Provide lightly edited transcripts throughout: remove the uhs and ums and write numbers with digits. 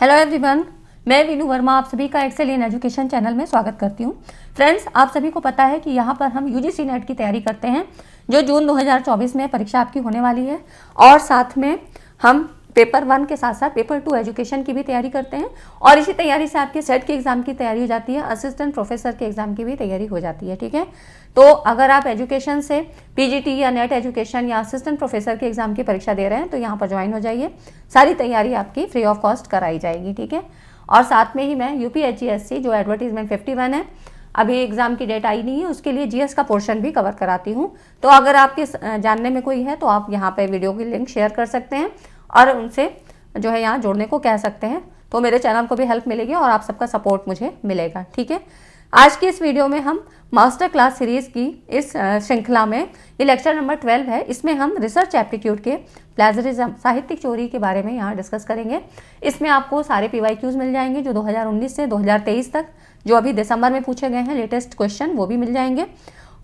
Hello everyone, मैं वीनू वर्मा आप सभी का एक्सेल इन एजुकेशन चैनल में स्वागत करती हूँ। फ्रेंड्स, आप सभी को पता है कि यहाँ पर हम यूजीसी नेट की तैयारी करते हैं जो जून 2024 में परीक्षा आपकी होने वाली है, और साथ में हम पेपर 1 के साथ साथ पेपर 2 एजुकेशन की भी तैयारी करते हैं, और इसी तैयारी से आपके सेट के एग्जाम की तैयारी हो जाती है, असिस्टेंट प्रोफेसर के एग्जाम की भी तैयारी हो जाती है। ठीक है, तो अगर आप एजुकेशन से पीजीटी या नेट एजुकेशन या असिस्टेंट प्रोफेसर के एग्जाम की परीक्षा दे रहे हैं तो यहाँ पर ज्वाइन हो जाइए। सारी तैयारी आपकी फ्री ऑफ कॉस्ट कराई जाएगी। ठीक है, और साथ में ही मैं यूपीएचजीएससी जो एडवर्टीजमेंट 51 है, अभी एग्जाम की डेट आई नहीं है, उसके लिए जीएस का पोर्शन भी कवर कराती हूँ। तो अगर आपके जानने में कोई है तो आप यहाँ पे वीडियो की लिंक शेयर कर सकते हैं और उनसे जो है यहाँ जोड़ने को कह सकते हैं, तो मेरे चैनल को भी हेल्प मिलेगी और आप सबका सपोर्ट मुझे मिलेगा। ठीक है, आज की इस वीडियो में हम मास्टर क्लास सीरीज़ की इस श्रृंखला में ये लेक्चर नंबर 12 है। इसमें हम रिसर्च एप्टीट्यूड के प्लेजरिज्म साहित्यिक चोरी के बारे में यहाँ डिस्कस करेंगे। इसमें आपको सारे पीवाईक्यूज मिल जाएंगे जो 2019 से 2023 तक जो अभी दिसंबर में पूछे गए हैं, लेटेस्ट क्वेश्चन वो भी मिल जाएंगे,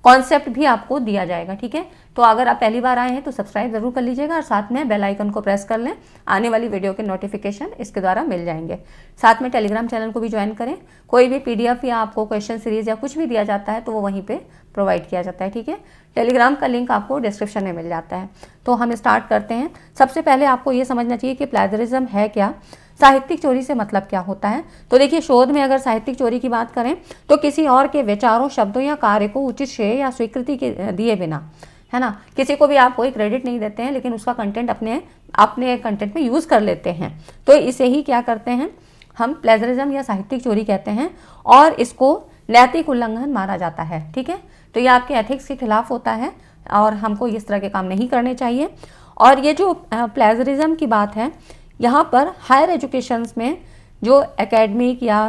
कॉन्सेप्ट भी आपको दिया जाएगा। ठीक है, तो अगर आप पहली बार आए हैं तो सब्सक्राइब जरूर कर लीजिएगा और साथ में बेल आइकन को प्रेस कर लें, आने वाली वीडियो के नोटिफिकेशन इसके द्वारा मिल जाएंगे। साथ में टेलीग्राम चैनल को भी ज्वाइन करें, कोई भी पीडीएफ या आपको क्वेश्चन सीरीज या कुछ भी दिया जाता है तो वो वहीं पे प्रोवाइड किया जाता है। ठीक है, टेलीग्राम का लिंक आपको डिस्क्रिप्शन में मिल जाता है। तो हम स्टार्ट करते हैं। सबसे पहले आपको ये समझना चाहिए कि प्लेजरिज्म है क्या, साहित्यिक चोरी से मतलब क्या होता है। तो देखिए, शोध में अगर साहित्यिक चोरी की बात करें तो किसी और के विचारों, शब्दों या कार्य को उचित श्रेय या स्वीकृति के दिए बिना, है ना, किसी को भी आप कोई क्रेडिट नहीं देते हैं लेकिन उसका कंटेंट अपने कंटेंट में यूज़ कर लेते हैं, तो इसे ही क्या करते हैं हम प्लेजरिज्म या साहित्यिक चोरी कहते हैं, और इसको नैतिक उल्लंघन माना जाता है। ठीक है, तो ये आपके एथिक्स के खिलाफ होता है और हमको इस तरह के काम नहीं करने चाहिए। और ये जो प्लेजरिज्म की बात है, यहाँ पर हायर एजुकेशंस में जो एकेडमिक या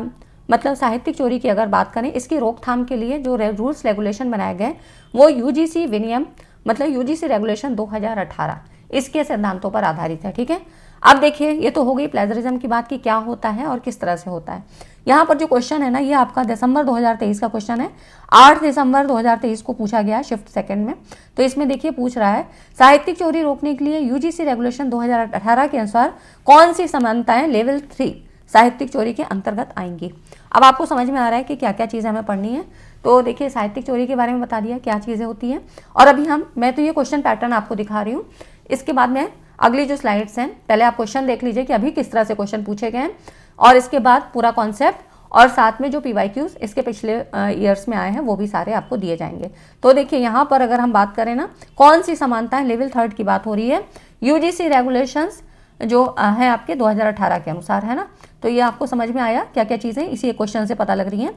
मतलब साहित्यिक चोरी की अगर बात करें, इसकी रोकथाम के लिए जो रूल्स रेगुलेशन बनाए गए वो यूजीसी विनियम मतलब यूजीसी रेगुलेशन 2018 इसके सिद्धांतों पर आधारित है। ठीक है, अब देखिए, ये तो हो गई प्लेजरिज्म की बात कि क्या होता है और किस तरह से होता है। यहाँ पर जो क्वेश्चन है ना, ये आपका दिसंबर 2023 का क्वेश्चन है, 8 दिसंबर 2023 को पूछा गया शिफ्ट सेकंड में। तो इसमें देखिए पूछ रहा है, साहित्यिक चोरी रोकने के लिए यूजीसी रेगुलेशन 2018 के अनुसार कौन सी समानताएं लेवल 3 साहित्यिक चोरी के अंतर्गत आएंगी। अब आपको समझ में आ रहा है कि क्या क्या चीज़ें हमें पढ़नी है। तो देखिए, साहित्यिक चोरी के बारे में बता दिया क्या चीज़ें होती हैं, और अभी मैं तो ये क्वेश्चन पैटर्न आपको दिखा रही हूँ। इसके बाद में अगली जो स्लाइड्स हैं, पहले आप क्वेश्चन देख लीजिए कि अभी किस तरह से क्वेश्चन पूछे गए हैं, और इसके बाद पूरा कॉन्सेप्ट और साथ में जो पीवाईक्यूज इसके पिछले ईयर्स में आए हैं वो भी सारे आपको दिए जाएंगे। तो देखिए, यहाँ पर अगर हम बात करें ना, कौन सी समानताएं, लेवल 3 की बात हो रही है, यूजीसी रेगुलेशंस जो है आपके 2018 के अनुसार, है ना। तो ये आपको समझ में आया क्या क्या चीज़ें इसी क्वेश्चन से पता लग रही हैं।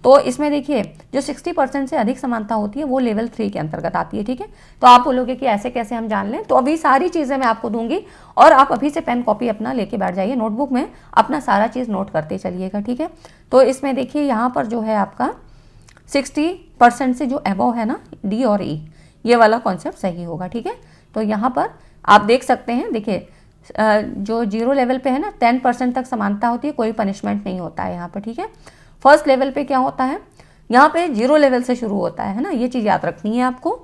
तो इसमें देखिए, जो 60% से अधिक समानता होती है वो लेवल 3 के अंतर्गत आती है। ठीक है, तो आप बोलोगे कि ऐसे कैसे हम जान लें, तो अभी सारी चीज़ें मैं आपको दूंगी और आप अभी से पेन कॉपी अपना लेके बैठ जाइए, नोटबुक में अपना सारा चीज़ नोट करते चलिएगा। ठीक है, तो इसमें देखिए यहाँ पर जो है आपका 60% से जो अबव है ना, डी और ई, ये वाला कॉन्सेप्ट सही होगा। ठीक है, तो यहाँ पर आप देख सकते हैं, देखिए जो 0 लेवल पे है ना, 10% तक समानता होती है, कोई पनिशमेंट नहीं होता है यहाँ पर। ठीक है, फर्स्ट लेवल पे क्या होता है, यहाँ पे 0 लेवल से शुरू होता है ना, ये चीज़ याद रखनी है आपको।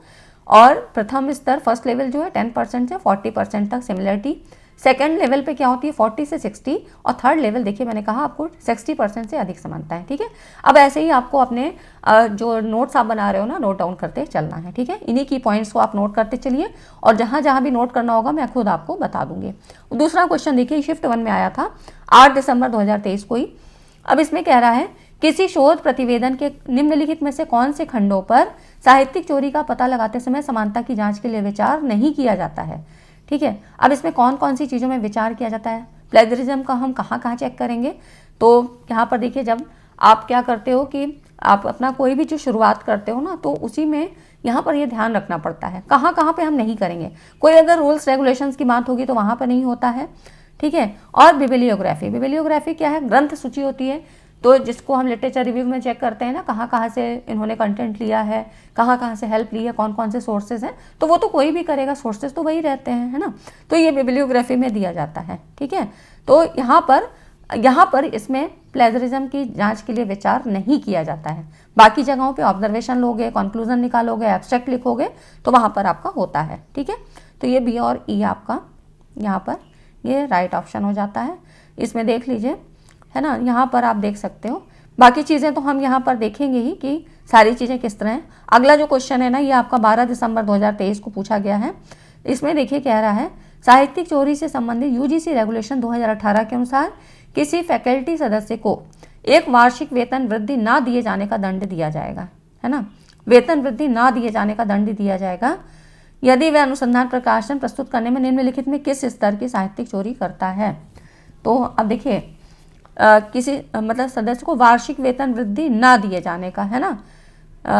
और प्रथम स्तर फर्स्ट लेवल जो है 10% से 40% तक सिमिलरिटी, सेकंड लेवल पे क्या होती है 40 से 60, और थर्ड लेवल देखिए मैंने कहा आपको 60% से अधिक समानता है। ठीक है, अब ऐसे ही आपको अपने जो नोट्स आप बना रहे हो ना, नोट डाउन करते चलना है। ठीक है, इन्हीं की पॉइंट्स को आप नोट करते चलिए, और जहाँ जहाँ भी नोट करना होगा मैं खुद आपको बता दूंगी। दूसरा क्वेश्चन देखिए, शिफ्ट 1 में आया था 8 दिसंबर 2023 को ही। अब इसमें कह रहा है, किसी शोध प्रतिवेदन के निम्नलिखित में से कौन से खंडों पर साहित्यिक चोरी का पता लगाते समय समानता की जांच के लिए विचार नहीं किया जाता है। ठीक है, अब इसमें कौन कौन सी चीज़ों में विचार किया जाता है, प्लेजरिज्म का हम कहाँ कहाँ चेक करेंगे। तो यहाँ पर देखिए, जब आप क्या करते हो कि आप अपना कोई भी जो शुरुआत करते हो ना, तो उसी में यहाँ पर ये ध्यान रखना पड़ता है कहाँ कहाँ पे हम नहीं करेंगे। कोई अगर रूल्स रेगुलेशंस की बात होगी तो वहाँ पर नहीं होता है। ठीक है, और बिबिलियोग्राफी क्या है, ग्रंथ सूची होती है, तो जिसको हम लिटरेचर रिव्यू में चेक करते हैं ना, कहाँ कहाँ से इन्होंने कंटेंट लिया है, कहाँ कहाँ से हेल्प ली है, कौन कौन से सोर्सेज हैं, तो वो तो कोई भी करेगा, सोर्सेज तो वही रहते हैं, है ना। तो ये बिबिलियोग्राफी में दिया जाता है। ठीक है, तो यहाँ पर इसमें प्लेजरिज्म की जांच के लिए विचार नहीं किया जाता है। बाकी जगहों पे ऑब्जर्वेशन लोगे, कंक्लूजन निकालोगे, एब्स्ट्रैक्ट लिखोगे, तो वहाँ पर आपका होता है। ठीक है, तो ये बी और ई आपका यहाँ पर ये राइट ऑप्शन हो जाता है। इसमें देख लीजिए, है ना, यहाँ पर आप देख सकते हो। बाकी चीज़ें तो हम यहाँ पर देखेंगे ही कि सारी चीज़ें किस तरह हैं। अगला जो क्वेश्चन है ना, ये आपका 12 दिसंबर 2023 को पूछा गया है। इसमें देखिए कह रहा है, साहित्यिक चोरी से संबंधित यूजीसी रेगुलेशन 2018 के अनुसार किसी फैकल्टी सदस्य को एक वार्षिक वेतन वृद्धि ना दिए जाने का दंड दिया जाएगा, है ना। वेतन वृद्धि ना दिए जाने का दंड दिया जाएगा यदि वह अनुसंधान प्रकाशन प्रस्तुत करने में निम्नलिखित में किस स्तर की साहित्यिक चोरी करता है। तो अब देखिए, किसी मतलब सदस्य को वार्षिक वेतन वृद्धि ना दिए जाने का, है ना।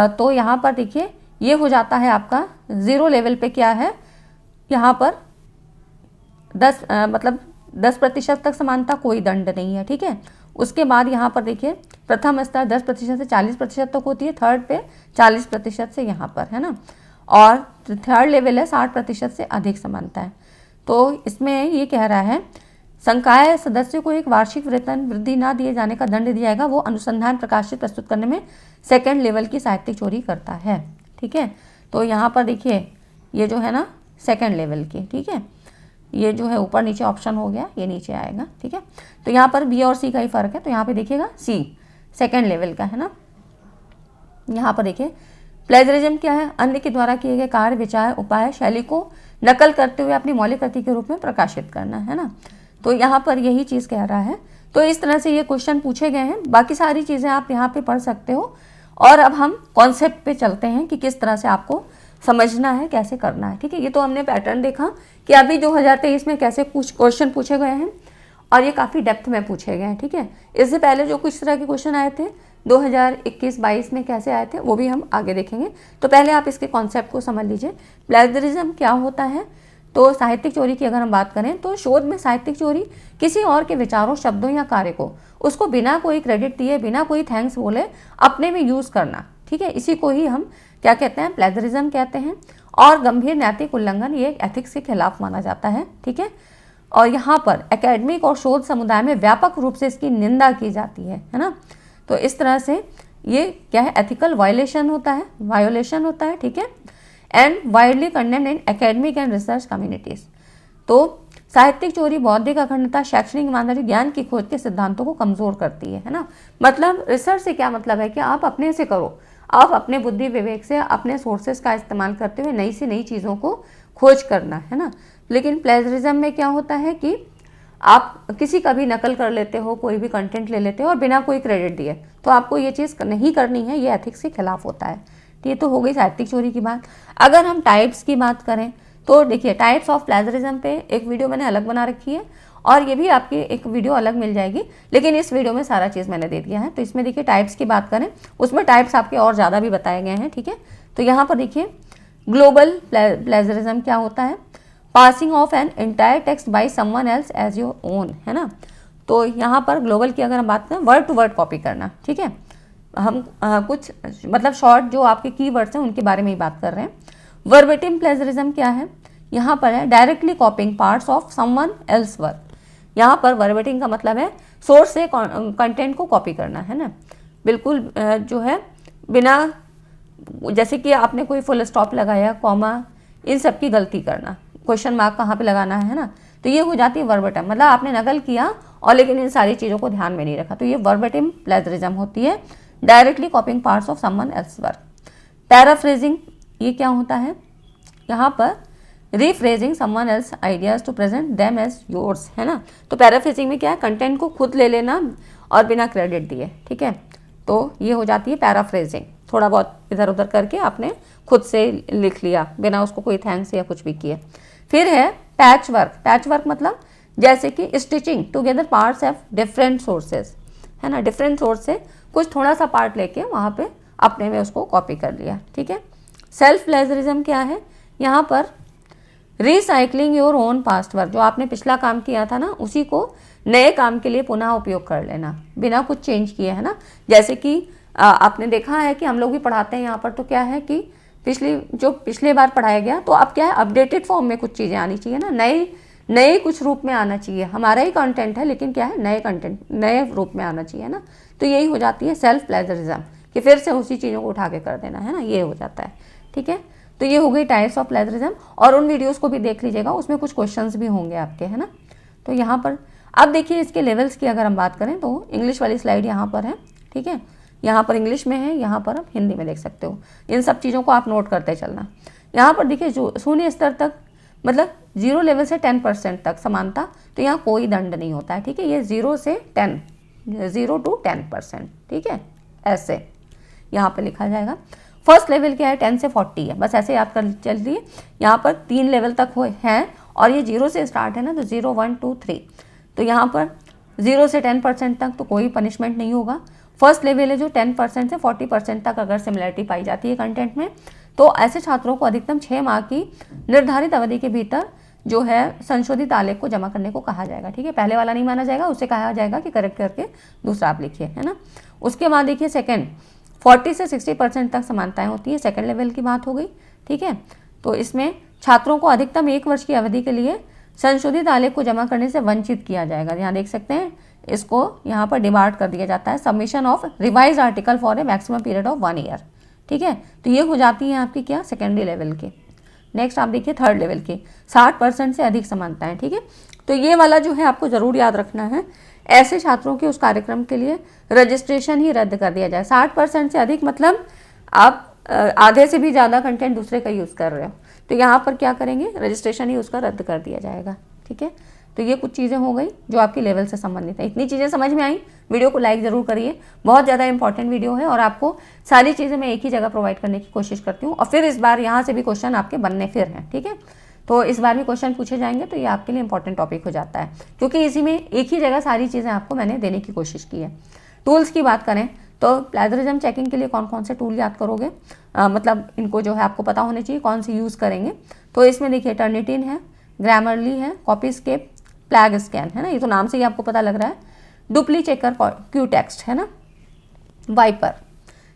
तो यहाँ पर देखिए ये हो जाता है आपका 0 लेवल पे क्या है, यहाँ पर 10% तक समानता, कोई दंड नहीं है, ठीक है। उसके बाद यहाँ पर देखिए प्रथम स्तर 10% से 40% तक होती है, थर्ड पे 40% से यहाँ पर, है ना। और थर्ड लेवल है 60% से अधिक समानता है। तो इसमें ये कह रहा है, संकाय सदस्य को एक वार्षिक वेतन वृद्धि ना दिए जाने का दंड दिया जाएगा वो अनुसंधान प्रकाशित प्रस्तुत करने में सेकंड लेवल की साहित्यिक चोरी करता है, ठीक है। तो यहाँ पर देखिए ये जो है ना सेकंड लेवल की, ठीक है। ये जो है ऊपर नीचे ऑप्शन हो गया, ये नीचे आएगा, ठीक है। तो यहाँ पर बी और सी का ही फर्क है, तो यहाँ पे देखिएगा सी सेकंड लेवल का, है ना। यहाँ पर देखिए प्लेजरिज्म क्या है, अन्य के द्वारा किए गए कार्य, विचार, उपाय, शैली को नकल करते हुए अपनी मौलिक कृति के रूप में प्रकाशित करना, है ना। तो यहाँ पर यही चीज़ कह रहा है। तो इस तरह से ये क्वेश्चन पूछे गए हैं। बाकी सारी चीज़ें आप यहाँ पे पढ़ सकते हो। और अब हम कॉन्सेप्ट पे चलते हैं कि किस तरह से आपको समझना है, कैसे करना है, ठीक है। ये तो हमने पैटर्न देखा कि अभी 2023 में कैसे कुछ क्वेश्चन पूछे गए हैं और ये काफ़ी डेप्थ में पूछे गए हैं, ठीक है। इससे पहले जो कुछ तरह के क्वेश्चन आए थे 2021-22 में कैसे आए थे वो भी हम आगे देखेंगे। तो पहले आप इसके कॉन्सेप्ट को समझ लीजिए। प्लेजरिज्म क्या होता है, तो साहित्यिक चोरी की अगर हम बात करें तो शोध में साहित्यिक चोरी किसी और के विचारों, शब्दों या कार्य को उसको बिना कोई क्रेडिट दिए, बिना कोई थैंक्स बोले अपने में यूज़ करना, ठीक है। इसी को ही हम क्या कहते हैं, प्लेजरिज्म कहते हैं। और गंभीर नैतिक उल्लंघन, ये एथिक्स के खिलाफ माना जाता है, ठीक है। और यहाँ पर एकेडमिक और शोध समुदाय में व्यापक रूप से इसकी निंदा की जाती है ना। तो इस तरह से ये क्या है, एथिकल वायलेशन होता है, ठीक है। And widely condemned in academic and research communities. तो साहित्यिक चोरी बौद्धिक अखंडता, शैक्षणिक ईमानदारी, ज्ञान की खोज के सिद्धांतों को कमजोर करती है ना। मतलब रिसर्च से क्या मतलब है कि आप अपने से करो, आप अपने बुद्धि विवेक से, अपने सोर्सेज का इस्तेमाल करते हुए नई से नई चीज़ों को खोज करना, है ना। लेकिन प्लेजरिज्म में क्या होता है कि आप किसी का भी नकल कर लेते हो, कोई भी कंटेंट ले लेते हो और बिना कोई क्रेडिट दिए, तो आपको ये चीज़ नहीं करनी है, ये एथिक्स के खिलाफ होता है। ये तो हो गई साहित्यिक चोरी की बात। अगर हम टाइप्स की बात करें तो देखिए टाइप्स ऑफ प्लेजरिज्म पे एक वीडियो मैंने अलग बना रखी है और ये भी आपकी एक वीडियो अलग मिल जाएगी, लेकिन इस वीडियो में सारा चीज़ मैंने दे दिया है। तो इसमें देखिए टाइप्स की बात करें, उसमें टाइप्स आपके और ज़्यादा भी बताए गए हैं, ठीक है। तो यहाँ पर देखिए ग्लोबल प्लेजरिज्म क्या होता है, passing off an entire text by someone else as your own, है ना। तो यहाँ पर ग्लोबल की अगर हम बात करें, वर्ड टू वर्ड कॉपी करना, ठीक है। हम कुछ मतलब शॉर्ट जो आपके कीवर्ड्स हैं उनके बारे में ही बात कर रहे हैं। वर्बेटिम प्लेजरिज्म क्या है, यहाँ पर है directly copying parts of someone else work. यहाँ पर वर्बेटिम का मतलब है सोर्स से कंटेंट को कॉपी करना, है ना। बिल्कुल जो है बिना, जैसे कि आपने कोई फुल स्टॉप लगाया, कॉमा, इन सब की गलती करना, क्वेश्चन मार्क कहाँ पे लगाना है ना, तो ये हो जाती है वर्बेटिम। मतलब आपने नकल किया और लेकिन इन सारी चीज़ों को ध्यान में नहीं रखा, तो ये वर्बेटिम प्लेजरिज्म होती है, directly copying parts of someone else work. Paraphrasing ये क्या होता है, यहाँ पर rephrasing someone else ideas to present them as yours, है ना। तो पैराफ्रेजिंग में क्या है, कंटेंट को खुद ले लेना और बिना क्रेडिट दिए, ठीक है। तो ये हो जाती है पैराफ्रेजिंग, थोड़ा बहुत इधर उधर करके आपने खुद से लिख लिया बिना उसको कोई थैंक्स या कुछ भी किए। फिर है पैच वर्क। पैच वर्क मतलब जैसे कि stitching together parts of different sources, है ना। डिफरेंट सोर्स से कुछ थोड़ा सा पार्ट लेके वहाँ पे अपने में उसको कॉपी कर लिया, ठीक है। सेल्फ प्लेजरिज्म क्या है, यहाँ पर recycling your own past work, जो आपने पिछला काम किया था ना उसी को नए काम के लिए पुनः उपयोग कर लेना बिना कुछ चेंज किए, है ना। जैसे कि आपने देखा है कि हम लोग भी पढ़ाते हैं यहाँ पर, तो क्या है कि पिछले बार पढ़ाया गया तो अब क्या है, अपडेटेड फॉर्म में कुछ चीज़ें आनी चाहिए ना, नए कुछ रूप में आना चाहिए। हमारा ही कंटेंट है लेकिन क्या है, नए कंटेंट नए रूप में आना चाहिए ना। तो यही हो जाती है सेल्फ प्लेजरिज्म, कि फिर से उसी चीज़ों को उठा के कर देना, है ना, ये हो जाता है, ठीक है। तो ये हो गई टाइप्स ऑफ प्लेजरिज्म, और उन वीडियोस को भी देख लीजिएगा, उसमें कुछ क्वेश्चंस भी होंगे आपके, है ना। तो यहाँ पर अब देखिए इसके लेवल्स की अगर हम बात करें तो इंग्लिश वाली स्लाइड यहाँ पर है, ठीक है, यहाँ पर इंग्लिश में है, यहाँ पर आप हिंदी में देख सकते हो। इन सब चीज़ों को आप नोट करते चलना। यहाँ पर देखिए जो शून्य स्तर तक मतलब 0 लेवल से 10% तक समानता, तो यहाँ कोई दंड नहीं होता है, ठीक है। ये 0 से 10, 0 to 10%, ठीक है, ऐसे यहाँ पर लिखा जाएगा। फर्स्ट लेवल क्या है, 10 से 40 है, बस ऐसे याद कर चलिए। यहाँ पर 3 लेवल तक हैं और ये 0 से स्टार्ट है ना, तो 0 1 2 3, तो यहाँ पर 0 से 10% तक तो कोई पनिशमेंट नहीं होगा। फर्स्ट लेवल है जो 10% से 40% तक अगर सिमिलरिटी पाई जाती है कंटेंट में, तो ऐसे छात्रों को अधिकतम 6 माह की निर्धारित अवधि के भीतर जो है संशोधित आलेख को जमा करने को कहा जाएगा, ठीक है। पहले वाला नहीं माना जाएगा, उससे कहा जाएगा कि करेक्ट करके दूसरा आप लिखिए, है ना। उसके बाद देखिए सेकेंड 40 से 60% तक समानताएं होती है, सेकेंड लेवल की बात हो गई, ठीक है। तो इसमें छात्रों को अधिकतम 1 वर्ष की अवधि के लिए संशोधित आलेख को जमा करने से वंचित किया जाएगा। यहाँ देख सकते हैं, इसको यहाँ पर डिमांड कर दिया जाता है, submission of revise article for a maximum period of 1 year, ठीक है। तो ये हो जाती है आपकी क्या, सेकेंडरी लेवल के। नेक्स्ट आप देखिए थर्ड लेवल के 60% से अधिक समानताएं, ठीक है। तो ये वाला जो है आपको जरूर याद रखना है, ऐसे छात्रों के उस कार्यक्रम के लिए रजिस्ट्रेशन ही रद्द कर दिया जाए। 60% से अधिक मतलब आप आधे से भी ज़्यादा कंटेंट दूसरे का यूज़ कर रहे हो, तो यहाँ पर क्या करेंगे, रजिस्ट्रेशन ही उसका रद्द कर दिया जाएगा, ठीक है। तो ये कुछ चीज़ें हो गई जो आपकी लेवल से संबंधित है। इतनी चीज़ें समझ में आई, वीडियो को लाइक ज़रूर करिए, बहुत ज़्यादा इंपॉर्टेंट वीडियो है और आपको सारी चीज़ें मैं एक ही जगह प्रोवाइड करने की कोशिश करती हूँ। और फिर इस बार यहाँ से भी क्वेश्चन आपके बनने फिर हैं, ठीक है। तो इस बार भी क्वेश्चन पूछे जाएंगे, तो ये आपके लिए इंपॉर्टेंट टॉपिक हो जाता है, क्योंकि इसी में एक ही जगह सारी चीज़ें आपको मैंने देने की कोशिश की है। टूल्स की बात करें तो प्लेजरिज्म चेकिंग के लिए कौन कौन से टूल याद करोगे, मतलब इनको जो है आपको पता होने चाहिए कौन सी यूज़ करेंगे। तो इसमें देखिए टर्निटिन है, ग्रामरली है, कॉपीस्केप, प्लैग स्कैन, है ना, ये तो नाम से ही आपको पता लग रहा है। डुप्ली चेकर, क्यू टेक्स्ट, है ना, Viper,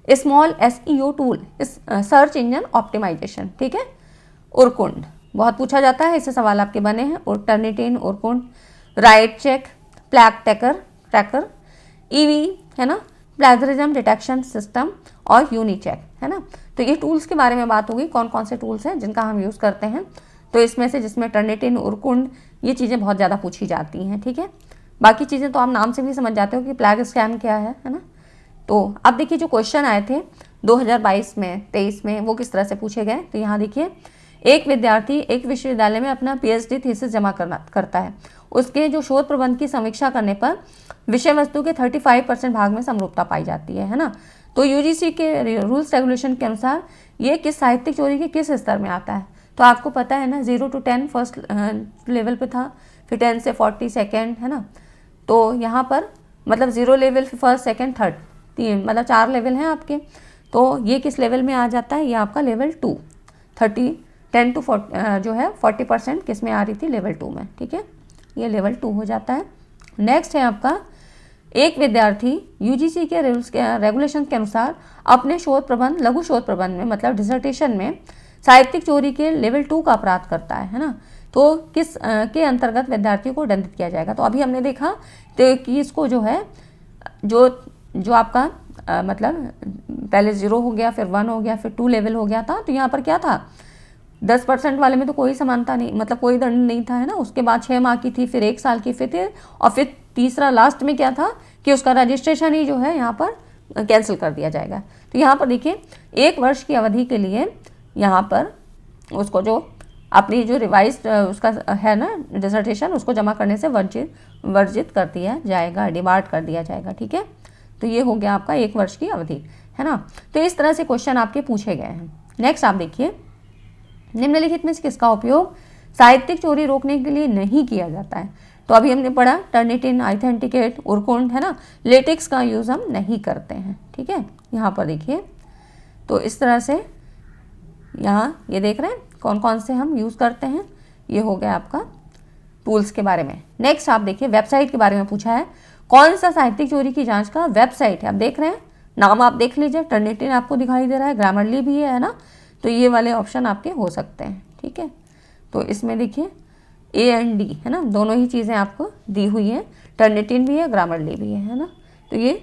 small SEO tool, search engine optimization, ठीक है। उरकुंड बहुत पूछा जाता है, इससे सवाल आपके बने हैं। और Turnitin, Urkund, WriteCheck, PlagTracker, EV, है ना, प्लेजरिज्म डिटेक्शन सिस्टम और यूनिचेक, है ना। तो ये टूल्स के बारे में बात होगी, कौन कौन से टूल्स हैं जिनका हम यूज़ करते हैं। तो इसमें से जिसमें टर्निटिन, उरकुंड, ये चीज़ें बहुत ज़्यादा पूछी जाती हैं, ठीक है। बाकी चीज़ें तो आप नाम से भी समझ जाते हो कि प्लैग स्कैन क्या है ना। तो अब देखिए जो क्वेश्चन आए थे 2022 में 23 में, वो किस तरह से पूछे गए। तो यहाँ देखिए, एक विद्यार्थी एक विश्वविद्यालय में अपना PhD थीसिस जमा करता है। उसके जो शोध प्रबंध की समीक्षा करने पर विषय वस्तु के 35% भाग में समरूपता पाई जाती है ना। तो UGC के रूल्स रेगुलेशन के अनुसार ये किस साहित्यिक चोरी के किस स्तर में आता है। तो आपको पता है ना, 0 to 10 फर्स्ट लेवल पे था, फिर 10 से 40 सेकेंड, है ना। तो यहाँ पर मतलब 0 लेवल, फर्स्ट, सेकेंड, थर्ड, 3 मतलब 4 लेवल हैं आपके। तो ये किस लेवल में आ जाता है, ये आपका लेवल 2, 10 to 40 जो है 40% किस में आ रही थी, लेवल 2 में, ठीक है। ये लेवल 2 हो जाता है। नेक्स्ट है आपका, एक विद्यार्थी UGC के रूल्स के रेगुलेशन के अनुसार अपने शोध प्रबंध, लघु शोध प्रबंध में मतलब डिसर्टेशन में साहित्यिक चोरी के लेवल 2 का अपराध करता है ना। तो किस के अंतर्गत विद्यार्थी को दंडित किया जाएगा। तो अभी हमने देखा तो कि इसको जो है जो आपका मतलब पहले 0 हो गया, फिर 1 हो गया, फिर 2 लेवल हो गया था। तो यहाँ पर क्या था, 10% वाले में तो कोई समानता नहीं, मतलब कोई दंड नहीं था, है ना। उसके बाद 6 माह की थी, फिर 1 साल की, फिर तीसरा लास्ट में क्या था कि उसका रजिस्ट्रेशन ही जो है यहाँ पर कैंसिल कर दिया जाएगा। तो यहाँ पर देखिए 1 वर्ष की अवधि के लिए यहाँ पर उसको जो अपनी जो रिवाइज उसका है ना डिसर्टेशन, उसको जमा करने से वर्जित कर दिया जाएगा, डिबार्ड कर दिया जाएगा, ठीक है। तो ये हो गया आपका 1 वर्ष की अवधि, है ना। तो इस तरह से क्वेश्चन आपके पूछे गए हैं। नेक्स्ट आप देखिए, निम्नलिखित में से किसका उपयोग साहित्यिक चोरी रोकने के लिए नहीं किया जाता है। तो अभी हमने पढ़ा टर्निटिन, ऑथेंटिकेट, उरकुंड, है ना, लेटेक्स का यूज़ हम नहीं करते हैं, ठीक है। यहाँ पर देखिए, तो इस तरह से यहाँ ये देख रहे हैं कौन कौन से हम यूज़ करते हैं। ये हो गया आपका टूल्स के बारे में। नेक्स्ट आप देखिए, वेबसाइट के बारे में पूछा है, कौन सा साहित्यिक चोरी की जांच का वेबसाइट है। आप देख रहे हैं, नाम आप देख लीजिए, टर्निटिन आपको दिखाई दे रहा है, ग्रामरली भी है ना। तो ये वाले ऑप्शन आपके हो सकते हैं, ठीक है। तो इसमें देखिए A and D, है ना, दोनों ही चीज़ें आपको दी हुई हैं, टर्निटिन भी है, ग्रामरली भी है ना। तो ये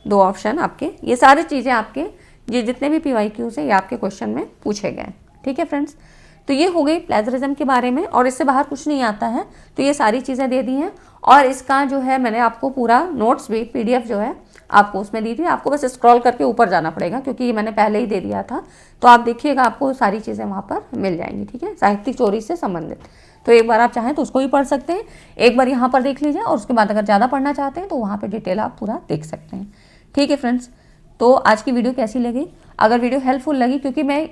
2 ऑप्शन आपके, ये सारी चीज़ें आपके, ये जितने भी PYQs हैं ये आपके क्वेश्चन में पूछे गए हैं, ठीक है फ्रेंड्स। तो ये हो गई प्लेजरिज्म के बारे में, और इससे बाहर कुछ नहीं आता है। तो ये सारी चीज़ें दे दी हैं, और इसका जो है मैंने आपको पूरा नोट्स भी PDF जो है आपको उसमें दी थी। आपको बस स्क्रॉल करके ऊपर जाना पड़ेगा, क्योंकि ये मैंने पहले ही दे दिया था। तो आप देखिएगा, आपको सारी चीज़ें वहाँ पर मिल जाएंगी, ठीक है, साहित्यिक चोरी से संबंधित। तो एक बार आप चाहें तो उसको भी पढ़ सकते हैं, एक बार यहाँ पर देख लीजिए, और उसके बाद अगर ज़्यादा पढ़ना चाहते हैं तो वहाँ पर डिटेल आप पूरा देख सकते हैं। ठीक है फ्रेंड्स, तो आज की वीडियो कैसी लगी? अगर वीडियो हेल्पफुल लगी, क्योंकि मैं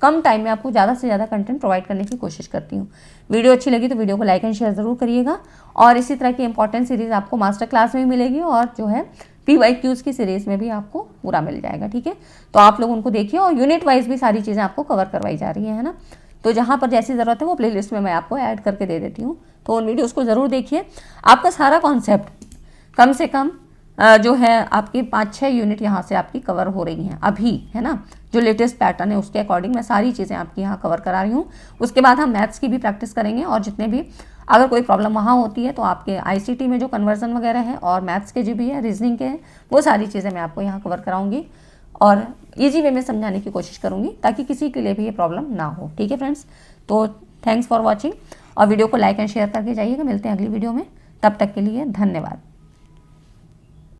कम टाइम में आपको ज़्यादा से ज़्यादा कंटेंट प्रोवाइड करने की कोशिश करती हूँ। वीडियो अच्छी लगी तो वीडियो को लाइक एंड शेयर ज़रूर करिएगा, और इसी तरह की इंपॉर्टेंट सीरीज़ आपको मास्टर क्लास में मिलेगी, और जो है PYQs की सीरीज़ में भी आपको पूरा मिल जाएगा, ठीक है। तो आप लोग उनको देखिए, और यूनिट वाइज भी सारी चीज़ें आपको कवर करवाई जा रही है ना। तो जहाँ पर जैसी ज़रूरत है वो प्लेलिस्ट में मैं आपको ऐड करके दे देती हूँ, तो उन वीडियोज़ को ज़रूर देखिए। आपका सारा कॉन्सेप्ट कम से कम जो है आपकी 5-6 यूनिट यहाँ से आपकी कवर हो रही हैं अभी, है ना। जो लेटेस्ट पैटर्न है उसके अकॉर्डिंग मैं सारी चीज़ें आपकी यहाँ कवर करा रही हूँ। उसके बाद हम मैथ्स की भी प्रैक्टिस करेंगे, और जितने भी अगर कोई प्रॉब्लम वहाँ होती है तो आपके ICT में जो कन्वर्जन वगैरह है, और मैथ्स के जो भी है, रीजनिंग के हैं, वो सारी चीज़ें मैं आपको यहाँ कवर कराऊंगी, और ईजी वे में समझाने की कोशिश करूँगी, ताकि किसी के लिए भी ये प्रॉब्लम ना हो। ठीक है फ्रेंड्स, तो थैंक्स फॉर वॉचिंग, और वीडियो को लाइक एंड शेयर करके जाइएगा। मिलते हैं अगली वीडियो में, तब तक के लिए धन्यवाद।